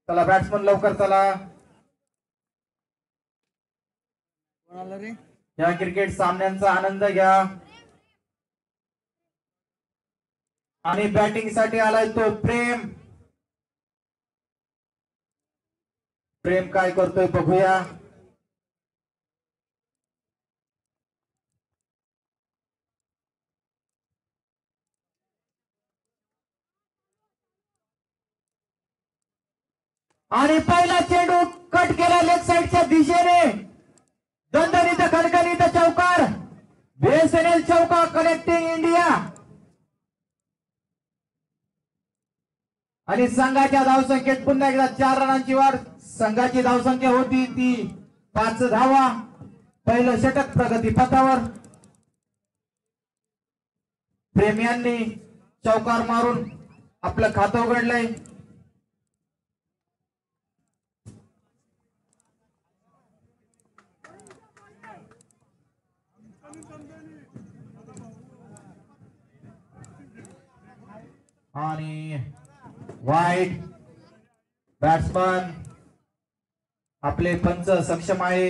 चला बॅट्समन लवकर चला. या क्रिकेट सामन्यांचा आनंद घ्या. आणि बॅटिंग साठी आलाय तो प्रेम. प्रेम काय करतोय बघूया. आणि पहिला चेंडू कट केला लेग साइडच्या दिशेने. दणदणीत खणखणीत चौकार. बीएसएनएल चौका कनेक्टिंग इंडिया. आणि संघाच्या धावसंख्येत पुन्हा एकदा 4 रनांची वाढ. संघाची धावसंख्या होती ती 5 धावा. पहिलं षटक प्रगती पथावर. प्रेमियांनी चौकार मारून आपलं खातं उघडलंय. आणि वाईट. बॅट्समन आपले पंच सक्षम आहे.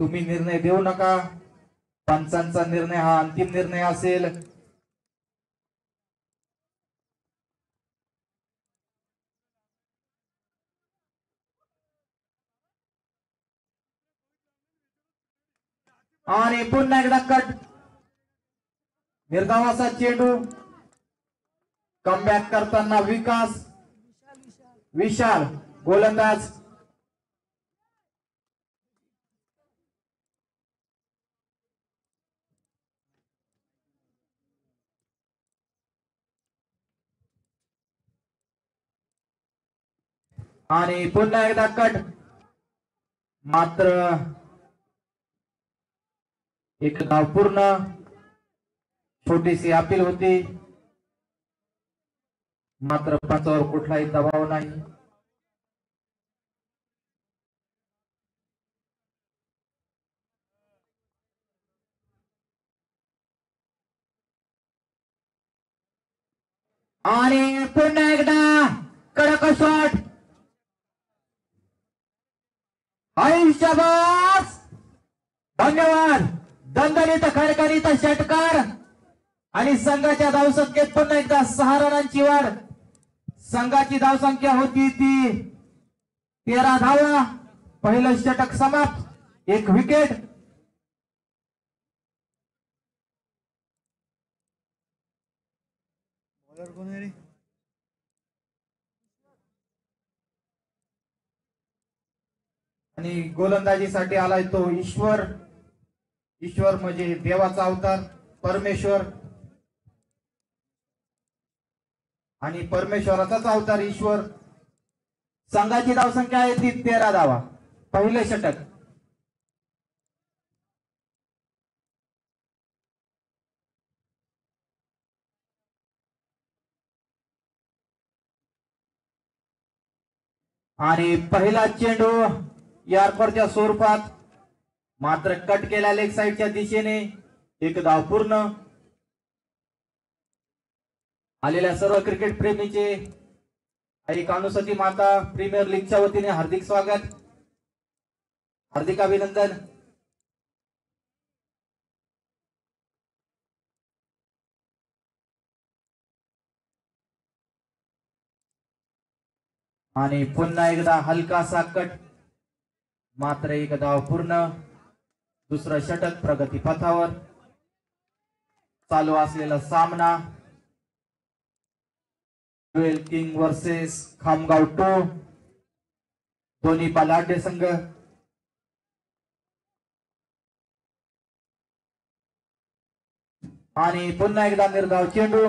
तुम्ही निर्णय देऊ नका. पंचांचा निर्णय हा अंतिम निर्णय असेल. आणि पुन्हा एकदा कट. निर्धावाचा चेंडू. कमबॅक करताना विशाल गोलंदाज. आणि पुन्हा एकदा कट. मात्र एक धाव पूर्ण. छोटीशी अपील होती. मात्र पंचावर कुठलाही दबाव नाही. आणि पुन्हा एकदा कडक शॉट. शाबास. धन्यवाद. दणदणीत खणखणीत षटकार. आणि संघाच्या धावसंख्येत पुन्हा एकदा 6 रनांची वाढ. संघाची धावसंख्या होती ती 13 धावा. पहिलं षटक समाप्त. 1 विकेट. आणि गोलंदाजीसाठी आलाय तो ईश्वर. ईश्वर म्हणजे देवाचा अवतार परमेश्वर. आणि परमेश्वराचाच अवतार ईश्वर. संघाची धावसंख्या आहे ती 13 धावा. पहिले षटक. आणि पहिला चेंडू यार्करच्या स्वरूपात. मात्र कट केला लेग साइडच्या दिशेने. 1 धाव पूर्ण. आलेल्या सर्व क्रिकेट प्रेमीचे आई कानुसती माता प्रीमियर लीगच्या वतीने हार्दिक स्वागत. हार्दिक अभिनंदन. आणि पुन्हा एकदा हलकासा कट. मात्र 1 धाव पूर्ण. दुसरं षटक प्रगती पथावर. चालू असलेला सामना रॉयल किंग वर्सेस खामगाव 2. दोन्ही बलाढ्य संघ. आणि पुन्हा एकदा निर्धाव चेंडू.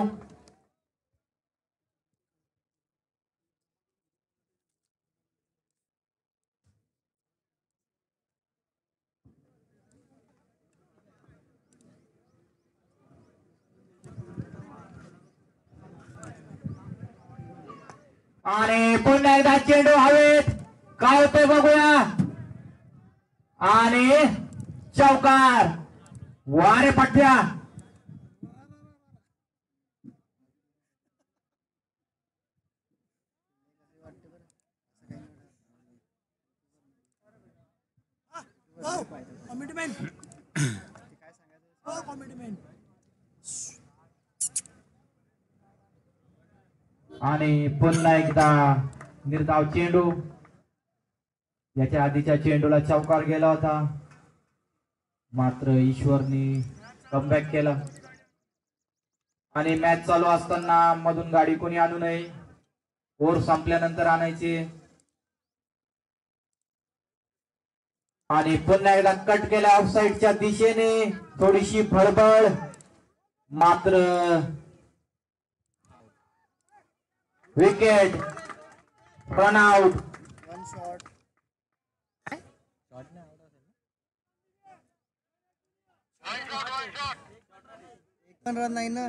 आणि पुन्हा एकदा चेंडू हवेत. काय होतंय बघूया. आणि चौकार. वारे पठ्या. आणि पुन्हा एकदा निर्धाव चेंडू. याच्या आधीच्या चेंडूला चौकार गेला होता, मात्र ईश्वरनी कमबॅक केला. आणि मॅच चालू असताना मधून गाडी कोणी आणू नये, ओव्हर संपल्यानंतर आणायची. आणि पुन्हा एकदा कट केला ऑफसाईडच्या दिशेने, थोडीशी भडबड, मात्र विकेट, रन आउट. पण रन नाही ना,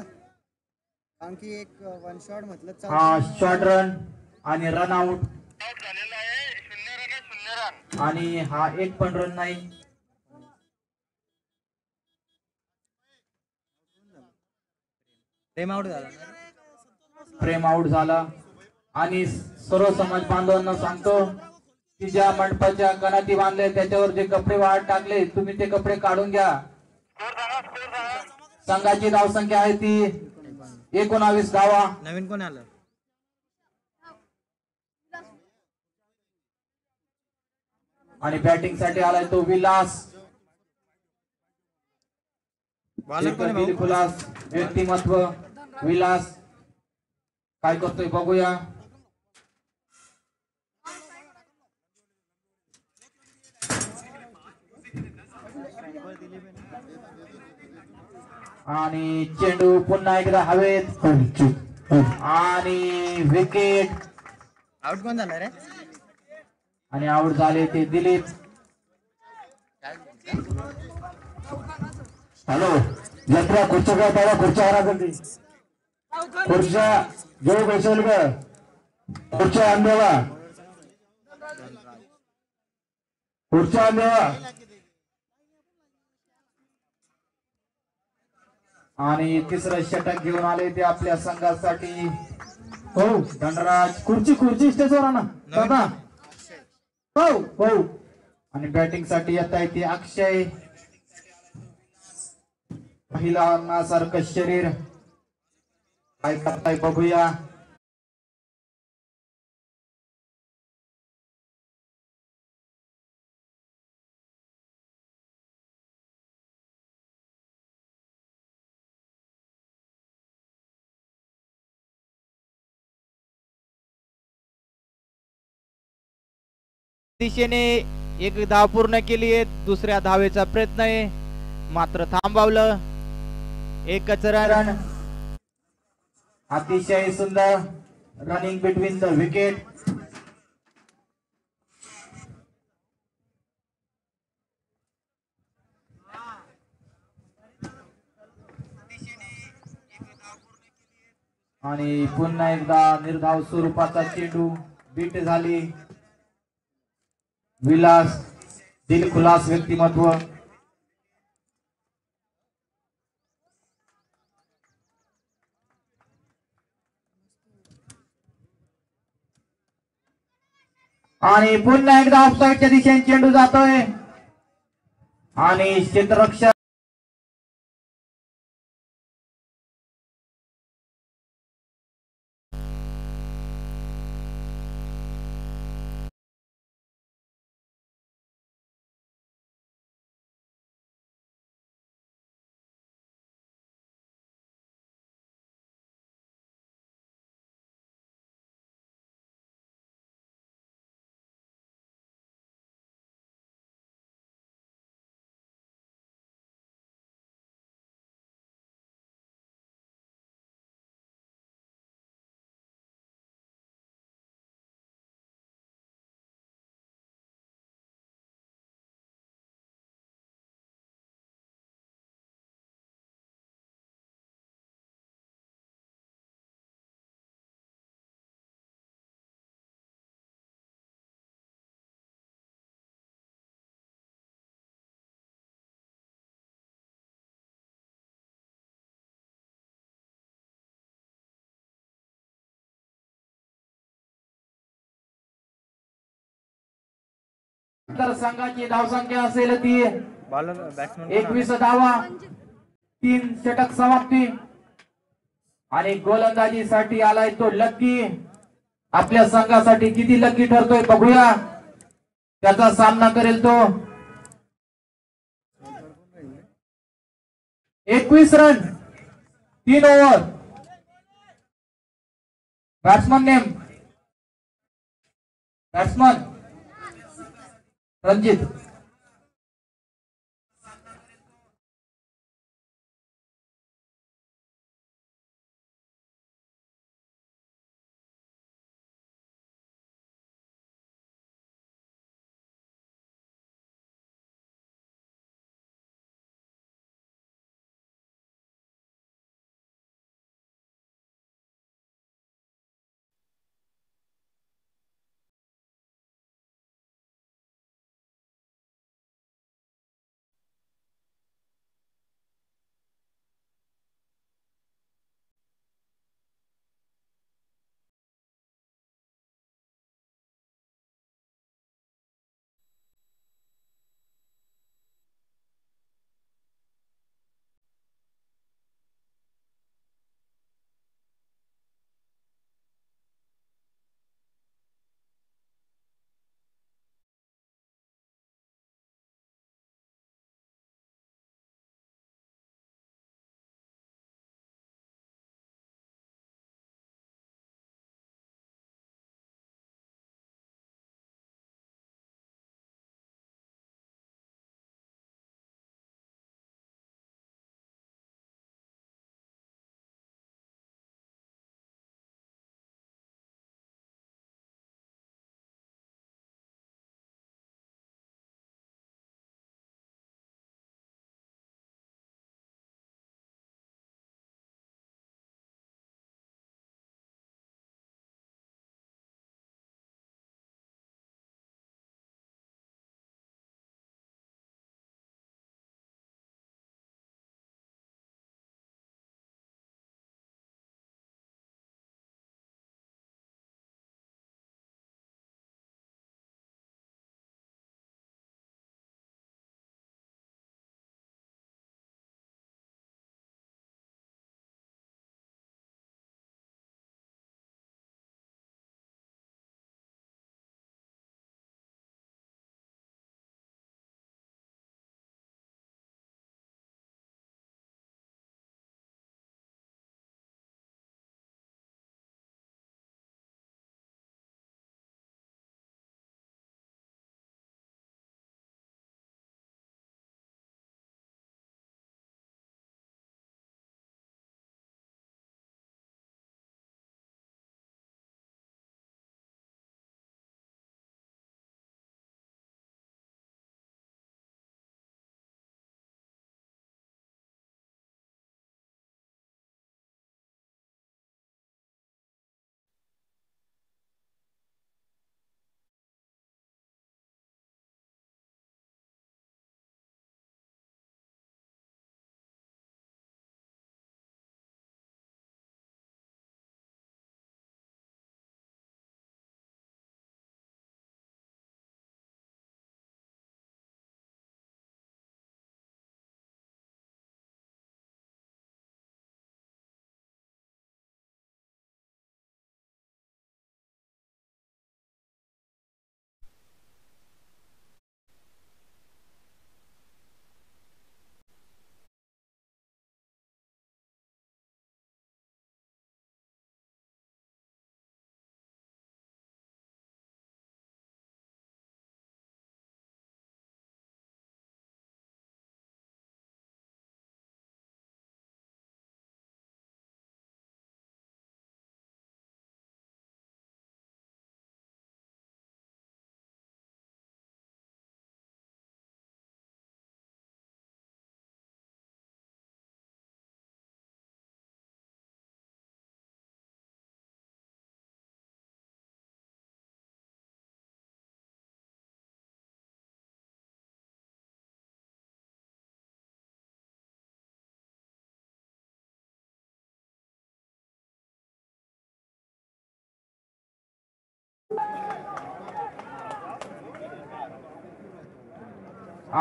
कारण की एक वन शॉट म्हटलं. हा शॉर्ट रन आणि रन आउट, आणि हा एक पण रन नाही. फ्रेम आउट झाला. फ्रेम आउट झाला. आणि सर्व समाज बांधवांना सांगतो की ज्या मंडपाच्या कनाती बांधले त्याच्यावर जे कपडे वाहत टाकले, तुम्ही ते कपडे काढून घ्या. संघाची धावसंख्या आहे ती 19 धावा. नवीन कोण आलं? आणि बॅटिंग साठी आलाय तो विलास. दिलखुलास व्यक्तिमत्व विलास काय करतोय बघूया. आणि चेंडू पुन्हा एकदा हवेत आणि विकेट. आउट कोण झाला रे? आणि आउट झाले ते दिलीप. हॅलो जत्रा खुर्च्या काय पाहिला, खुर्च्या हरा खुर्च्या घेऊ बसेल का, खुर्च्या आणदेवा, खुर्च्या आणदेवा. आणि तिसरं षटक घेऊन आले ते आपल्या संघासाठी हो धनराज. खुर्ची स्टेजवर आणा दादा. हो हो. आणि बॅटिंग साठी येत आहे ते अक्षय. पहिला सारखं शरीर, काय करताय बघूया. दिशेने एक धाव पूर्ण केली आहे, दुसऱ्या धावेचा प्रयत्न आहे मात्र थांबवलं. एकच रन. अतिशय सुंदर रनिंग बिटवीन द विकेट. आणि पुन्हा एकदा निर्धाव स्वरूपाचा चेंडू बीट झाली. विलास दिलखुलास व्यक्तिमत्व. आणि पुन्हा एकदा ऑफसाईडच्या दिशेने चेंडू जातोय आणि क्षेत्ररक्षक तर संघाची धावसंख्या असेल ती 21 धावा, 3 षटक समाप्ती आणि गोलंदाजीसाठी आलाय तो लक्की. आपल्या संघासाठी किती लक्की ठरतोय बघूया. त्याचा सामना करेल तो. 21 run, 3 over. Batsman name, batsman Ranjit.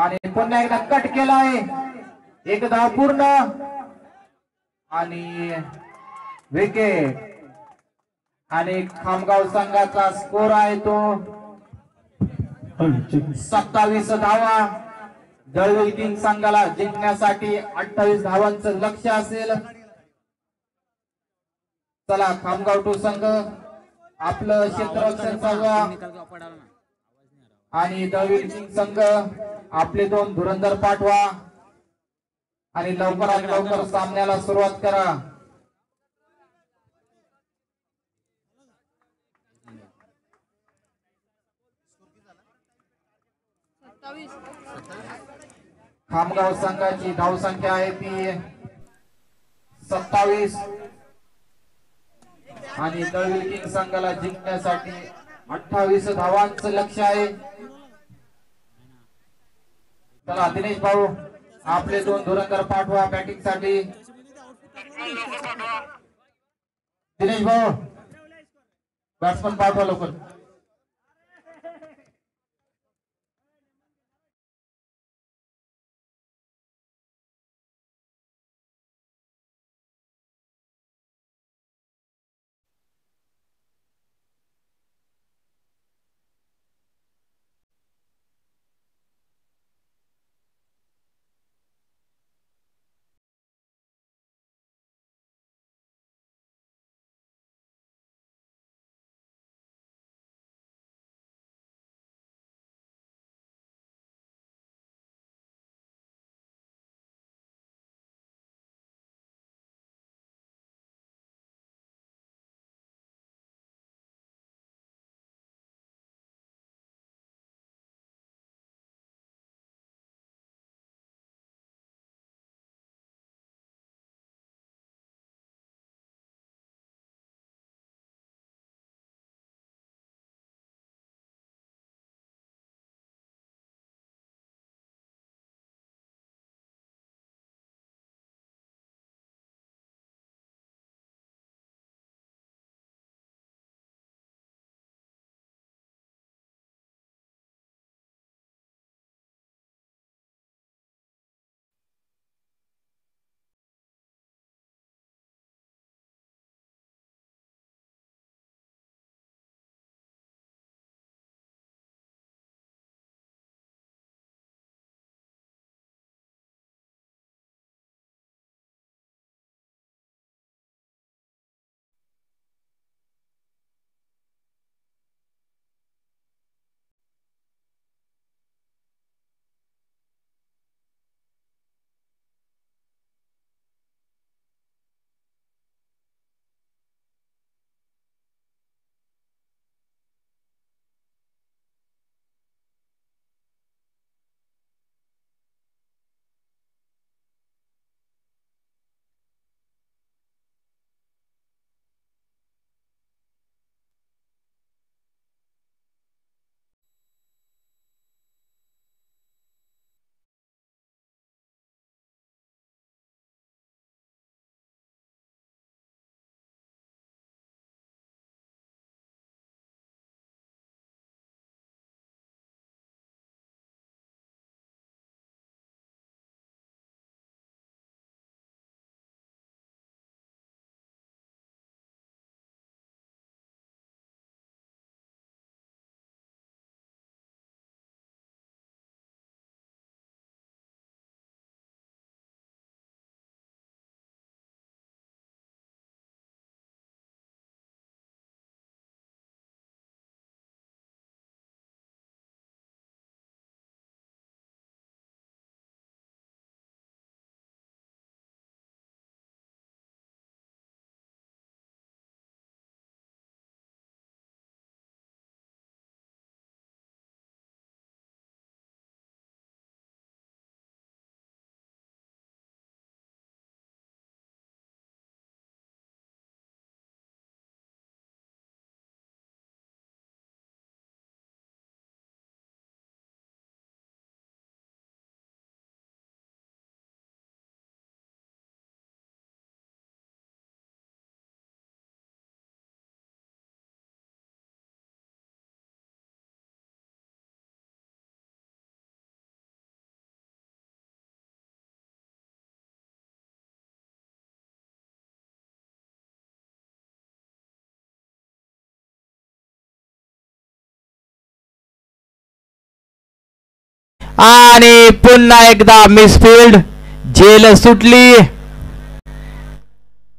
आणि पुन्हा एकदा कट केलाय. एक धाव पूर्ण आणि विकेट. आणि खामगाव संघाचा स्कोर आहे तो 27 धावा. दळवी किंग संघाला जिंकण्यासाठी 28 धावांचं लक्ष असेल. चला खामगाव टू संघ आपलं क्षेत्ररक्षण चालवा आणि दळवी किंग संघ आपले 2 धुरंधर पाठवा आणि लवकरात लवकर सामन्याला सुरुवात करा. खामगाव संघाची धावसंख्या आहे ती 27 आणि दळवी किंग संघाला जिंकण्यासाठी 28 धावांचं लक्ष आहे. चला दिनेश भाऊ आपले 2 धुरंधर पाठवा बॅटिंग साठी. दिनेश भाऊ बॅट्समन पाठवा लवकर. आणि पुन्हा एकदा मिसफील्ड, जेल सुटली.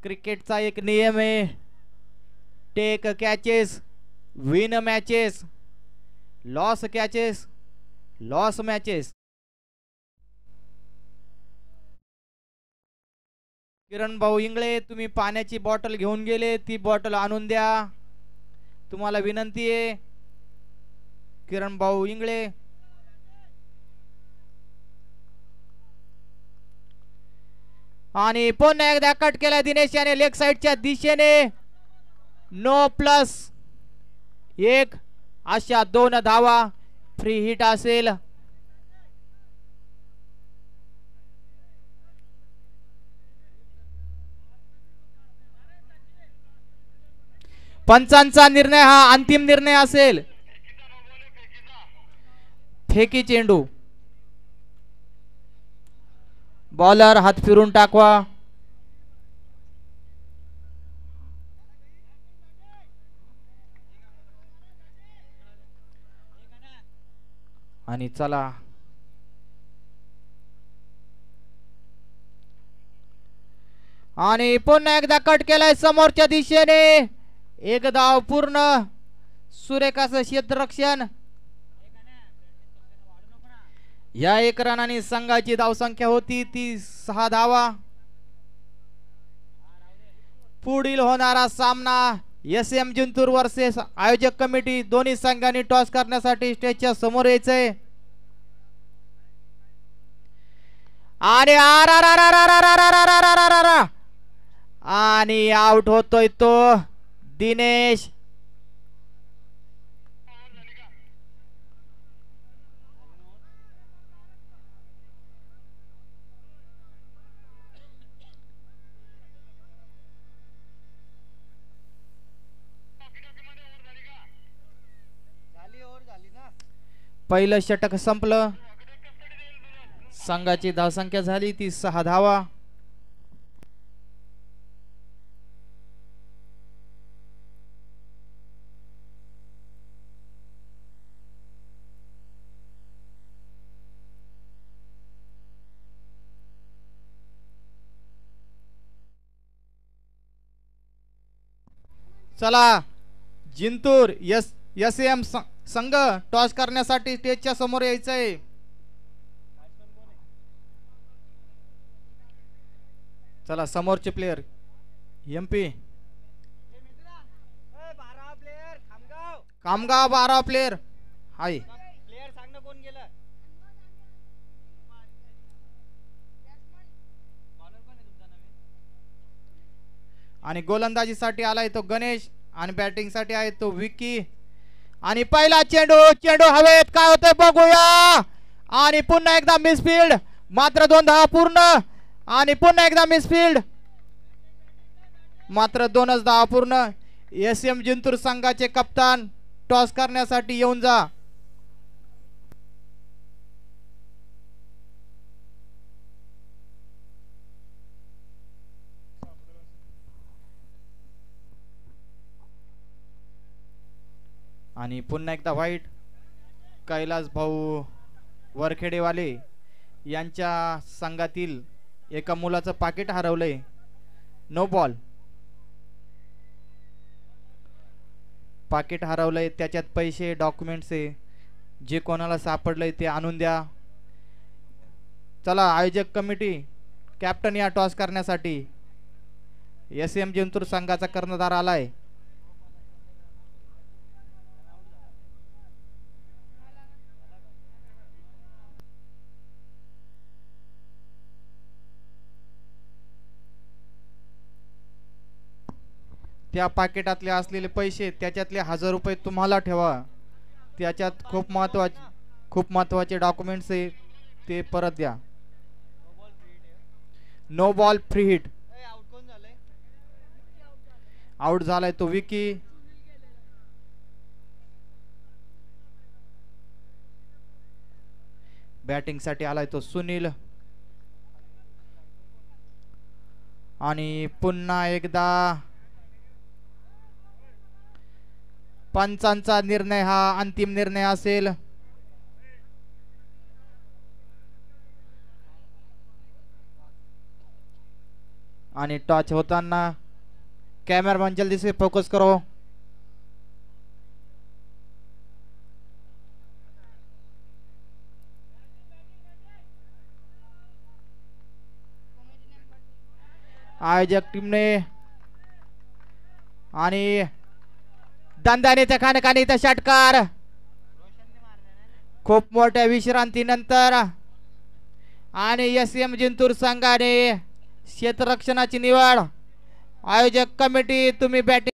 क्रिकेटचा एक नियम आहे, take catches win matches, loss catches loss matches. Kiran भाऊ इंगळे, तुम्ही पाण्याची बॉटल घेऊन गेले, ती बॉटल आणून द्या, तुम्हाला विनंती आहे. किरण भाऊ इंगळे. आणि पुन्हा एकदा कट केला दिनेश याने लेग साइडच्या दिशेने. नो प्लस 1, अशा 2 धावा. फ्री हिट असेल. पंचांचा निर्णय हा अंतिम निर्णय असेल. फेकी चेंडू, बॉलर हात फिरून टाकवा. आणि चला आणि पुन्हा एकदा कट केलाय समोरच्या दिशेने. 1 धाव पूर्ण. सुरेख असं क्षेत्ररक्षण. या 1 रनाने संघाची धावसंख्या होती ती 6 धावा. पुढील होणारा सामना SM जिंतूर वर्सेस आयोजक कमिटी. दोन्ही संघांनी टॉस करण्यासाठी स्टेजच्या समोर यायचंय. आणि आणि आउट होतोय तो दिनेश. पहिलं षटक संपलं. संघाची धावसंख्या झाली ती 6 धावा. चला जिंतूर SM संघ टॉस करण्यासाठी स्टेजच्या समोर यायचंय. चला समोरचे प्लेयर MP कामगाव 12 प्लेयर हाय. आणि गोलंदाजीसाठी आलाय तो गणेश आणि बॅटिंग साठी आहे तो विकी. आणि पहिला चेंडू हवेत. काय होतंय बघूया. आणि पुन्हा एकदा मिसफील्ड. मात्र 2 धावा पूर्ण. आणि पुन्हा एकदा मिसफील्ड. मात्र 2च धावा पूर्ण. SM जिंतूर संघाचे कप्तान टॉस करण्यासाठी येऊन जा. आणि पुन्हा एकदा व्हाईट. कैलास भाऊ वरखेडेवाले यांच्या संघातील एका मुलाचं पाकिट हरवलंय. No ball. पाकिट हरवलंय, त्याच्यात पैसे डॉक्युमेंट्स आहे. जे कोणाला सापडलंय ते आणून द्या. चला आयोजक कमिटी कॅप्टन या टॉस करण्यासाठी. SM जिंतूर संघाचा कर्णधार आलाय. त्या पाकिटातले असलेले पैसे, त्याच्यातले 1000 रुपये तुम्हाला ठेवा. त्याच्यात खूप महत्वाचे डॉक्युमेंट्स आहे ते परत द्या. No ball free hit. Out झालाय तो विकी. बॅटिंग साठी आलाय तो सुनील. आणि पुन्हा एकदा पंचांचा निर्णय हा अंतिम निर्णय असेल. आणि टच होताना कैमरामैन जल्दी से फोकस करो। आयोजक टीमने आणि दंदाने खानखानी षटकार खूप मोठ्या विश्रांतीनंतर आणि एसएम जिंतूर संघाने क्षेत्ररक्षणाची निवड। आयोजक कमिटी तुम्ही बॅटिंग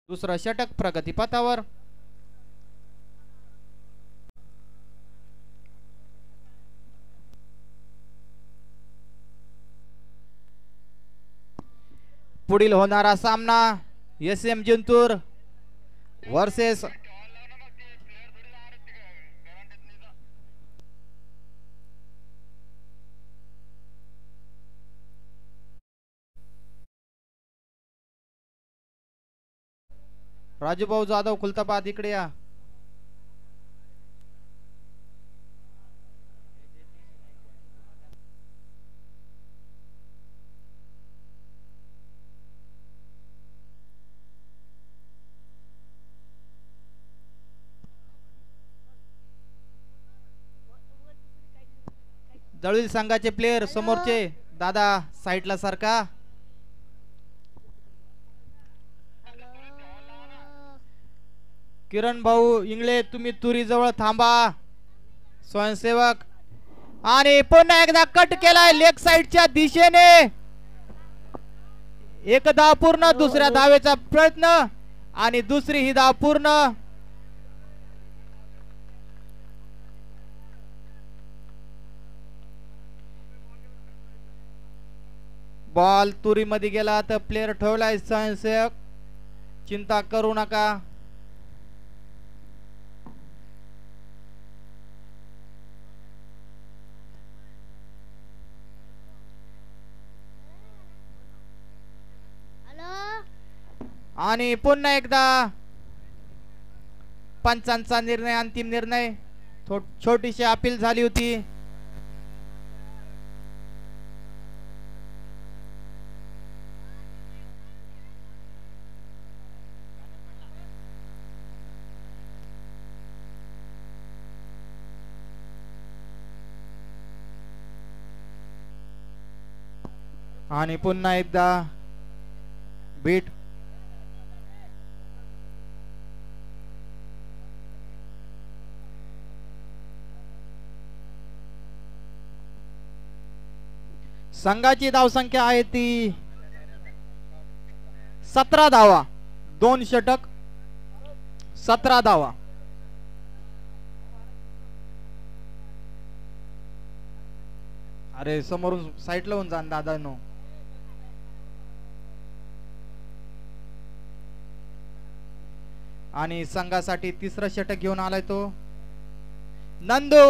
दुसरा षटक प्रगतीपथावर। पुढील होणारा सामना एसएम जिंतूर वर्सेस राजूभाऊ जाधव खुलताबाद, इकडे या। दळवी संघाचे प्लेयर समोरचे दादा साईडला सारखा। किरण भाऊ इंगळे तुम्ही तुरी जवळ थांबा। स्वयंसेवक आणि पुन्हा एकदा कट केलाय लेग साइडच्या दिशेने। एक धाव पूर्ण, दुसऱ्या धावेचा प्रयत्न आणि दुसरी ही धाव पूर्ण। बॉल तुरी मध्ये गेला तर प्लेयर ठेवलाय स्वयंसेवक, चिंता करू नका। आणि पुन्हा एकदा पंचांचा निर्णय, अंतिम निर्णय। छोटीशी अपील झाली होती। आणि पुन्हा एकदा बीट संघाची धावसंख्या आहे ती 17 धावा, 2 षटक, 17 धावा। अरे समोरून साईडला होऊन जा दादानो। आणि संघासाठी तिसरा षटक घेऊन आलाय तो नंदू।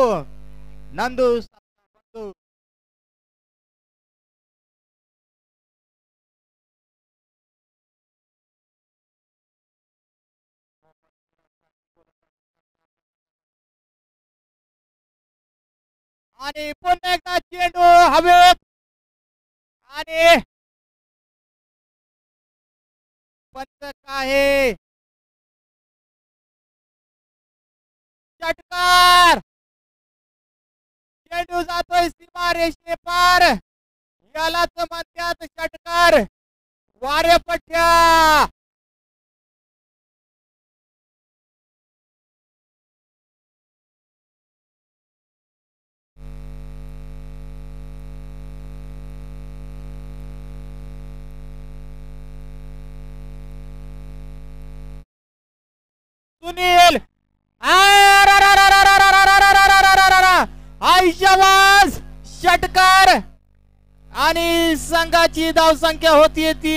नंदू आणि पुन्हा एकदा चेंडू हवेत आणि पंच आहे षटकार। चेंडू जातोय सीमा रेषे पार, यालाच म्हणतात षटकार। वारेपट्ट्या सुनील आयशाबाज षटकार आणि संघाची धावसंख्या होती ती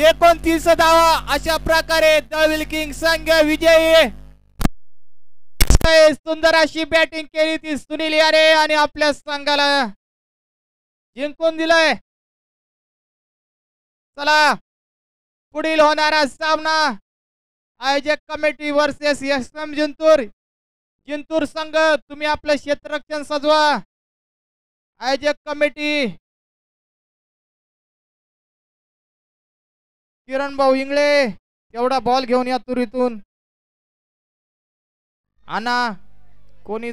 29 धावा। अशा प्रकारे दळवी किंग संघ विजयी। आहे सुंदर अशी बॅटिंग केली ती सुनील यारे आणि आपल्या संघाला जिंकून दिलंय. चला पुढील होणारा सामना आयोजक committee versus SM Jintur. Jintur संघ तुम्ही आपलं क्षेत्ररक्षण सजवा. आयोजक कमिटी किरण भाऊ इंगळे तेवढा बॉल घेऊन या तुरीतून. आणा कोणी